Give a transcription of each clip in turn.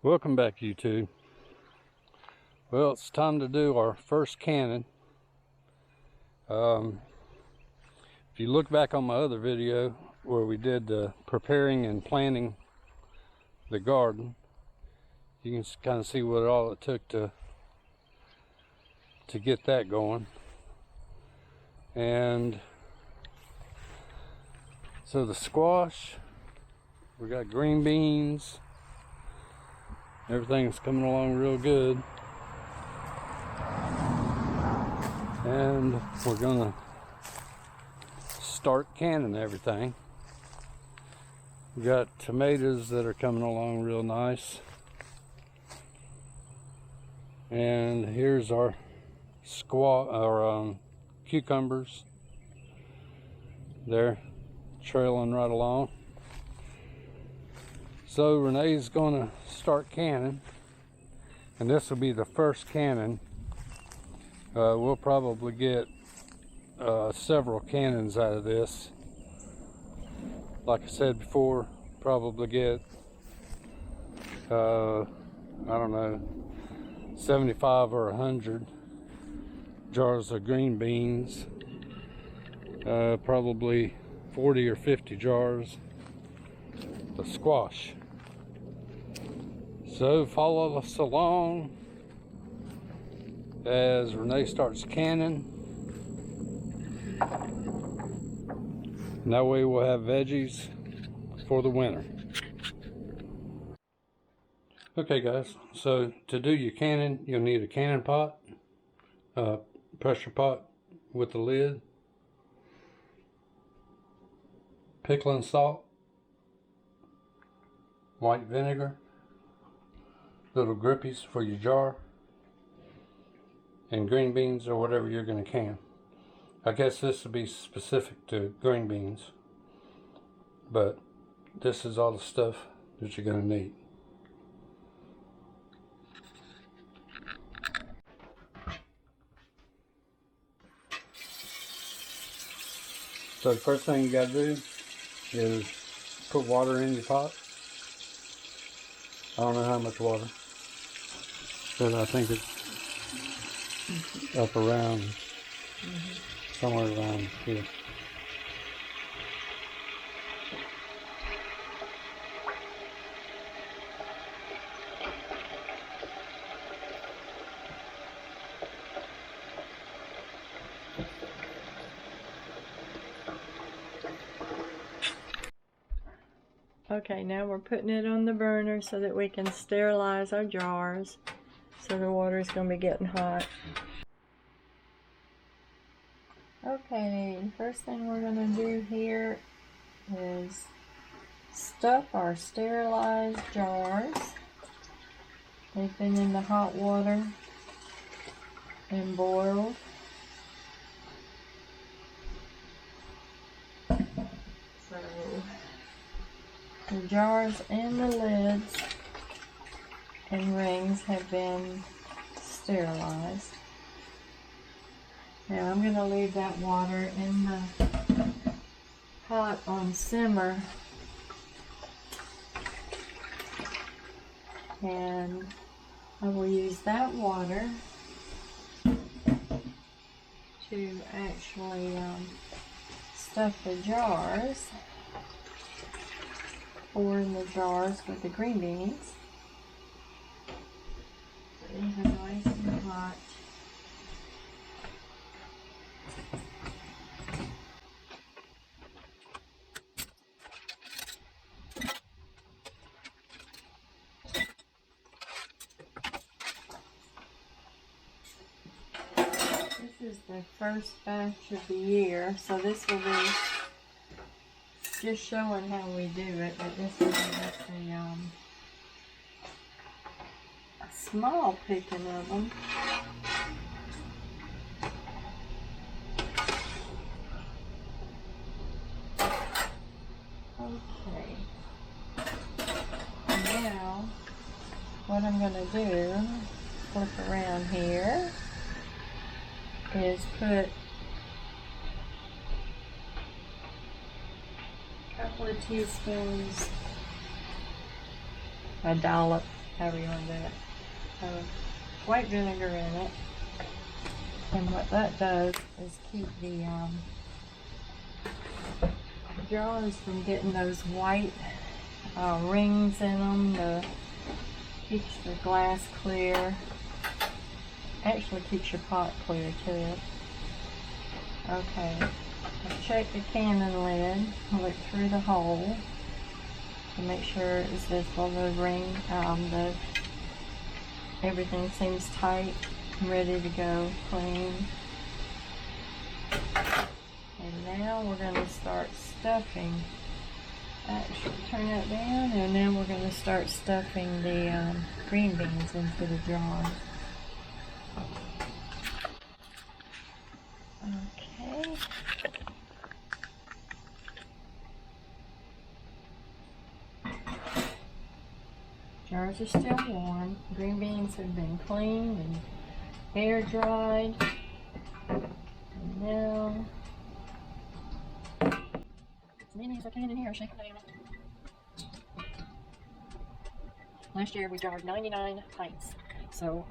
Welcome back, YouTube. Well, it's time to do our first canning. If you look back on my other video where we did the preparing and planting the garden, you can kind of see what all it took to get that going. And so the squash, we got green beans, everything's coming along real good. And we're gonna start canning everything. We got tomatoes that are coming along real nice. And here's our cucumbers. They're trailing right along. So Renee's gonna start canning, and this will be the first canning. We'll probably get several cannons out of this. Like I said before, probably get I don't know, 75 or 100 jars of green beans, probably 40 or 50 jars of squash. So follow us along as Renee starts canning. And that way we'll have veggies for the winter. Okay guys, so to do your canning, you'll need a canning pot, pressure pot with the lid, pickling salt, white vinegar, little grippies for your jar, and green beans or whatever you're going to can. I guess this would be specific to green beans, but this is all the stuff that you're going to need. So the first thing you got to do is put water in your pot. I don't know how much water, but I think it's up around, somewhere around here. Okay, now we're putting it on the burner so that we can sterilize our jars. So the water is going to be getting hot. Okay, first thing we're going to do here is stuff our sterilized jars. They've been in the hot water and boiled. So the jars and the lids and rings have been sterilized. Now I'm going to leave that water in the pot on simmer, and I will use that water to actually stuff the jars, pour in the jars with the green beans. These are nice and hot. This is the first batch of the year, so this will be just showing how we do it, but this is a small picking of them. Okay. Now, what I'm going to do, flip around here, is put a couple of teaspoons, a dollop however you want to do it. White vinegar in it. And what that does is keep the jars from getting those white rings in them. Keeps the glass clear. Actually keeps your pot clear too. Okay, I'll check the cannon lid. Look through the hole to make sure it's visible. The ring, everything seems tight and ready to go, clean. And now we're going to start stuffing. Actually, turn that down, and now we're going to start stuffing the green beans into the jar. Okay. Jars are still warm. Green beans have been cleaned and air dried. And now, as many as I can in here, shake them down. Last year we jarred 99 pints, so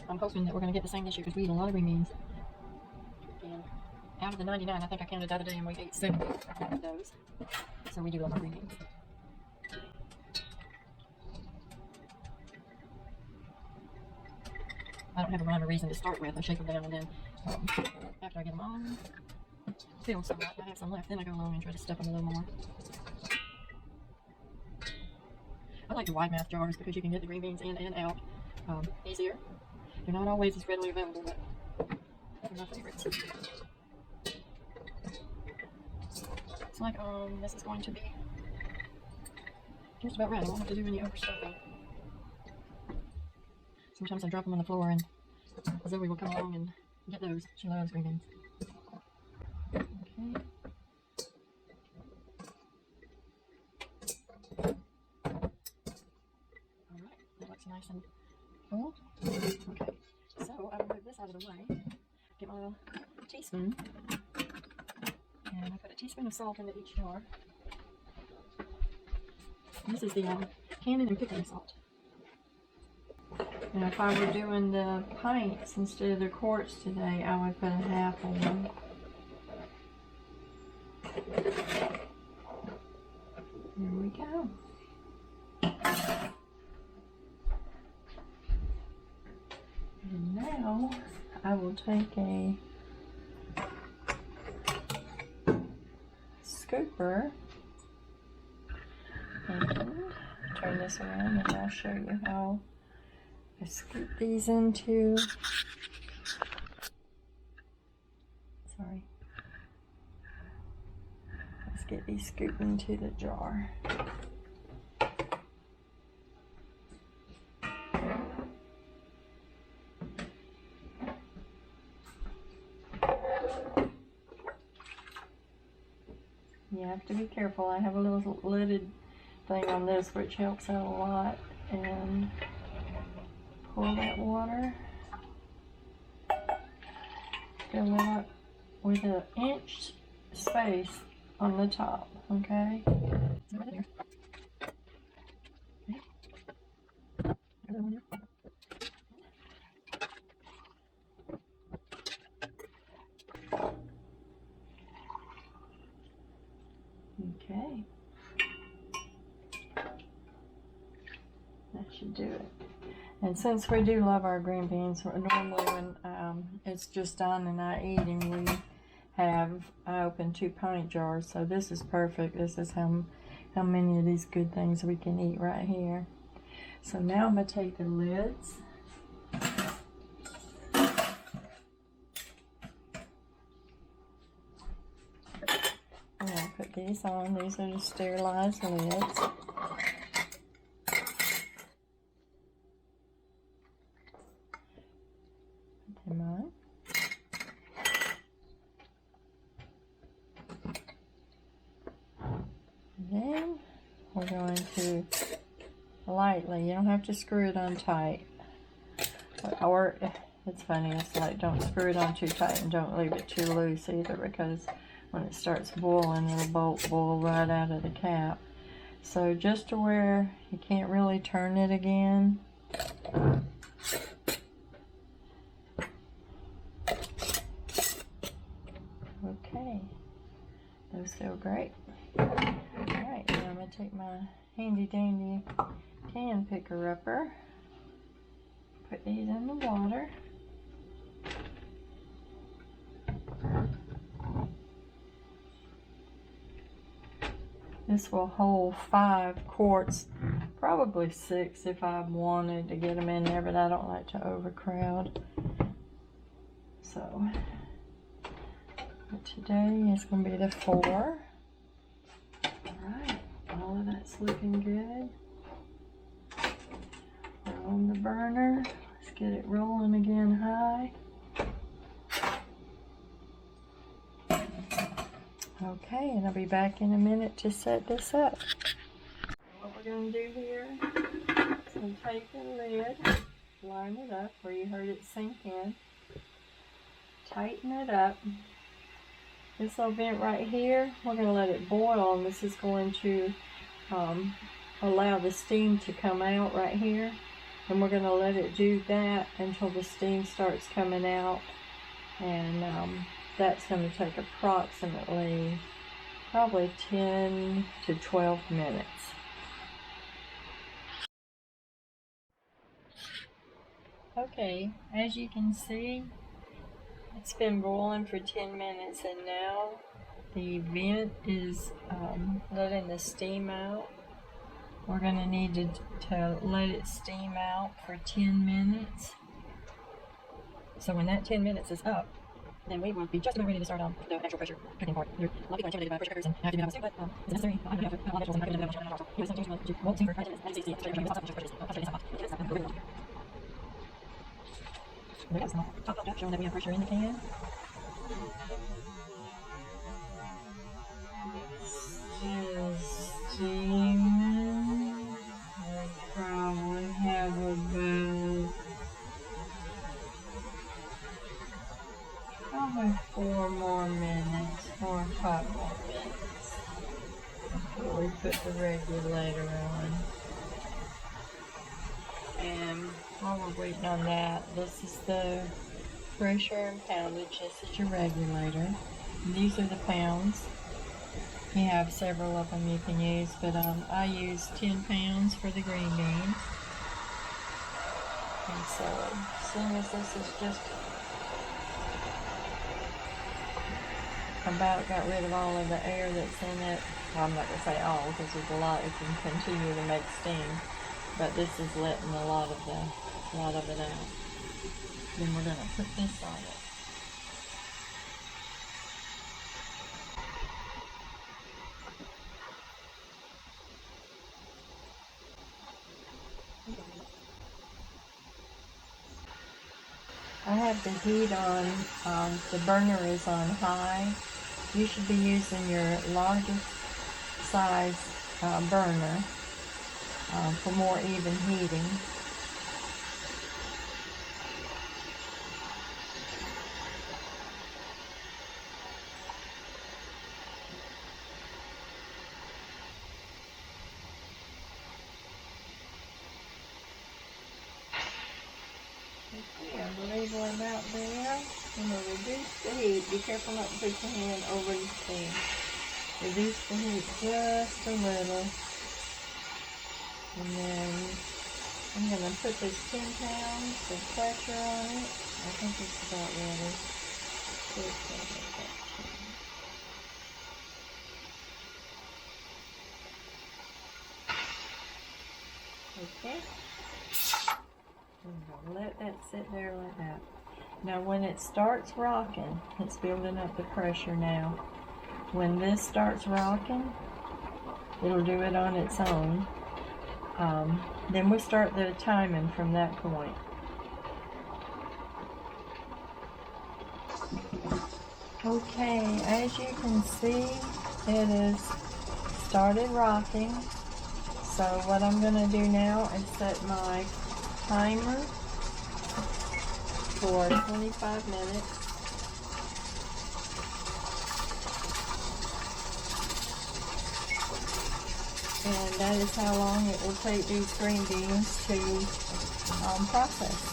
I'm hoping that we're going to get the same this year because we eat a lot of green beans. And out of the 99, I think I counted the other day and we ate 70 of those. So we do love our green beans. I don't have a rhyme or reason to start with. I shake them down and then after I get them all filled somewhat, I have some left, then I go along and try to stuff them a little more. I like the wide mouth jars because you can get the green beans in and out easier. They're not always as readily available, but they're my favorites. It's like, this is going to be just about right. I won't have to do any overstuffing. Sometimes I drop them on the floor and Zoe will come along and get those. She loves green beans. Okay. Alright, that looks nice and full. Okay, so I will move this out of the way. Get my teaspoon. And I put a teaspoon of salt into each jar. This is the Cannon and Pickering salt. Now if I were doing the pints instead of the quarts today, I would put a half of them. Here we go. And now I will take a scooper and turn this around and I'll show you how I scoop these into, sorry, let's get these scooped into the jar. You have to be careful. I have a little lidded thing on this which helps out a lot. And pour that water, fill it up with an inch space on the top, okay? Okay. That should do it. And since we do love our green beans, normally when it's just done and I eat, and I open 2 pint jars, so this is perfect. This is how many of these good things we can eat right here. So now I'm going to take the lids. And I'll put these on. These are the sterilized lids. Put them on. And then we're going to lightly, you don't have to screw it on tight. Or, it's funny, it's like don't screw it on too tight and don't leave it too loose either, because when it starts boiling, it'll boil right out of the cap. So just to where you can't really turn it again. Okay, those feel great. Alright, now I'm going to take my handy dandy can picker upper, put these in the water. This will hold 5 quarts, probably 6 if I wanted to get them in there, but I don't like to overcrowd. So, but today is going to be the 4. Alright, all of that's looking good. We're on the burner. Let's get it rolling again high. Okay, and I'll be back in a minute to set this up. What we're going to do here is we'll take the lid, line it up where you heard it sink in, tighten it up. This little vent right here, we're going to let it boil, and this is going to allow the steam to come out right here. And we're going to let it do that until the steam starts coming out, and that's going to take approximately probably 10 to 12 minutes. Okay, as you can see, it's been boiling for 10 minutes, and now the vent is letting the steam out. We're going to need to let it steam out for 10 minutes. So when that 10 minutes is up, then we will be just about ready to start on the actual pressure cooking part. A lot of people are intimidated by pressure cookers and have to do that, but it's necessary. I'm going to have a lot of vegetables and I'm going to do that. You know, sometimes you won't steam for 5 minutes. And it's there we go, small top up showing that we have pressure in the can. It's steaming. I probably have about probably 4 more minutes, 4 or 5 more minutes before we put the regulator on. And while we're waiting on that, this is the pressure and poundage. This is your regulator. And these are the pounds. You have several of them you can use, but I use 10 pounds for the green beans. And so, as soon as this is just about got rid of all of the air that's in it, well, I'm not going to say all, because there's a lot it can continue to make steam, but this is letting a lot of it out. Then we're going to put this on it. I have the heat on, the burner is on high. You should be using your largest size burner for more even heating. Okay, I believe we're about there. I'm going to reduce the heat. Be careful not to put your hand over the steam. Reduce the heat just a little. And then I'm going to put this 10 pounds of pressure on it. I think it's about ready. Okay. I'm going to let that sit there like that. Now when it starts rocking, it's building up the pressure now. When this starts rocking, it'll do it on its own. Then we'll start the timing from that point. Okay, as you can see, it has started rocking. So what I'm going to do now is set my timer for 25 minutes. And that is how long it will take these green beans to process.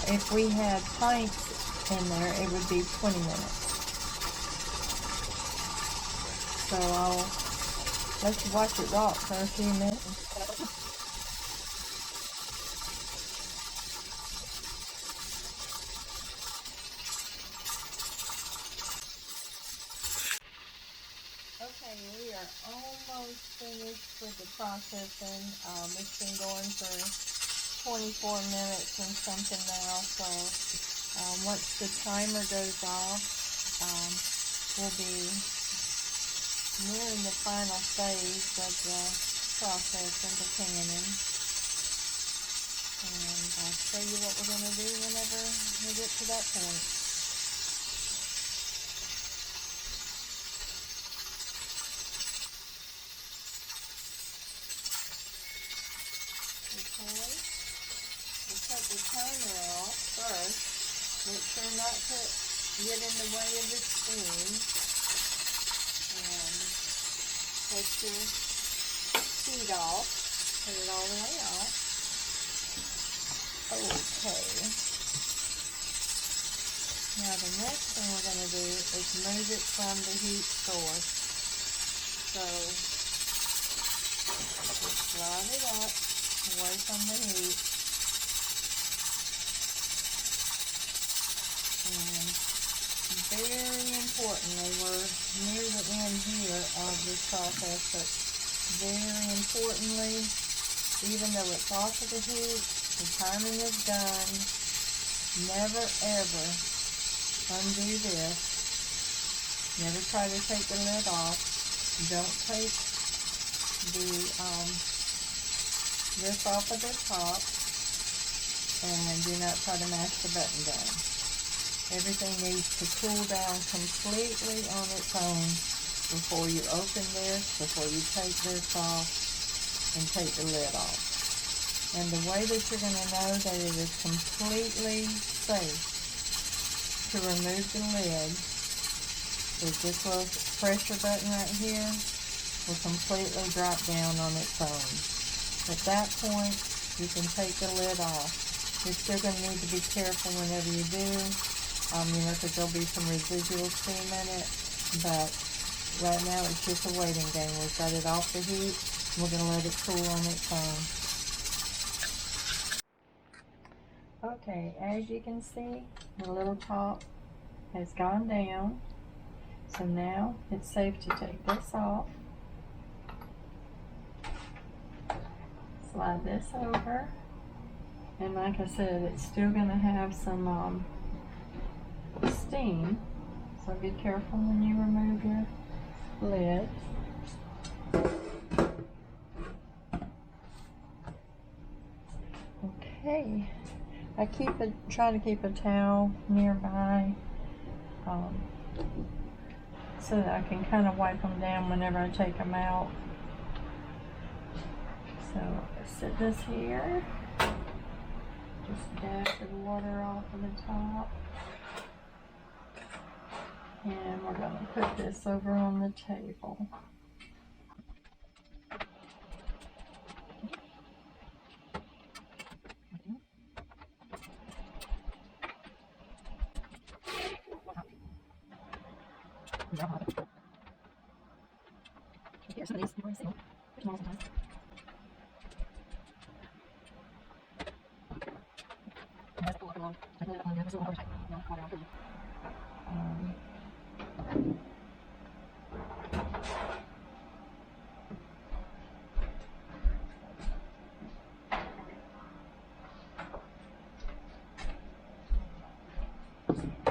If we had pints in there, it would be 20 minutes. So let's watch it rock for a few minutes. Okay, we are almost finished with the processing. It's been going for 24 minutes and something now, so once the timer goes off, we'll be nearing the final phase of the process into canning. And I'll show you what we're going to do whenever we get to that point. Okay, we'll cut the timer off first. Make sure not to get in the way of the steam. And take your heat off. Put it all the way off. Okay. Now the next thing we're going to do is move it from the heat source. So just slide it up away from the heat. And very importantly, we're near the end here of this process, but very importantly, even though it's off of the heat, the timing is done, never ever undo this. Never try to take the lid off. Don't take the this off of the top, and do not try to mash the button down. Everything needs to cool down completely on its own before you open this, before you take this off and take the lid off. And the way that you're going to know that it is completely safe to remove the lid is this little pressure button right here will completely drop down on its own. At that point, you can take the lid off. You're still going to need to be careful whenever you do, because there'll be some residual steam in it, but right now it's just a waiting game. We've got it off the heat, and we're going to let it cool on its own. Okay, as you can see, the little top has gone down, so now it's safe to take this off. Slide this over, and like I said, it's still going to have some steam, so be careful when you remove your lid. Okay, I try to keep a towel nearby so that I can kind of wipe them down whenever I take them out. So set this here, just dab the water off of the top, and we're going to put this over on the table.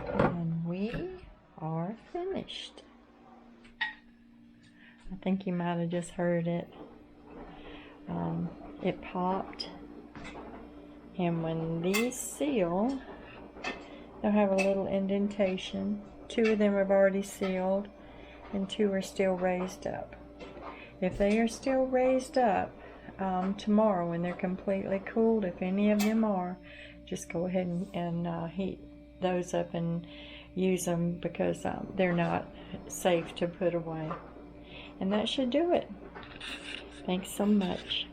And we are finished. I think you might have just heard it. It popped, and when these seal, they'll have a little indentation. 2 of them have already sealed, and 2 are still raised up. If they are still raised up tomorrow when they're completely cooled, if any of them are, just go ahead and heat those up and use them, because they're not safe to put away. And that should do it. Thanks so much.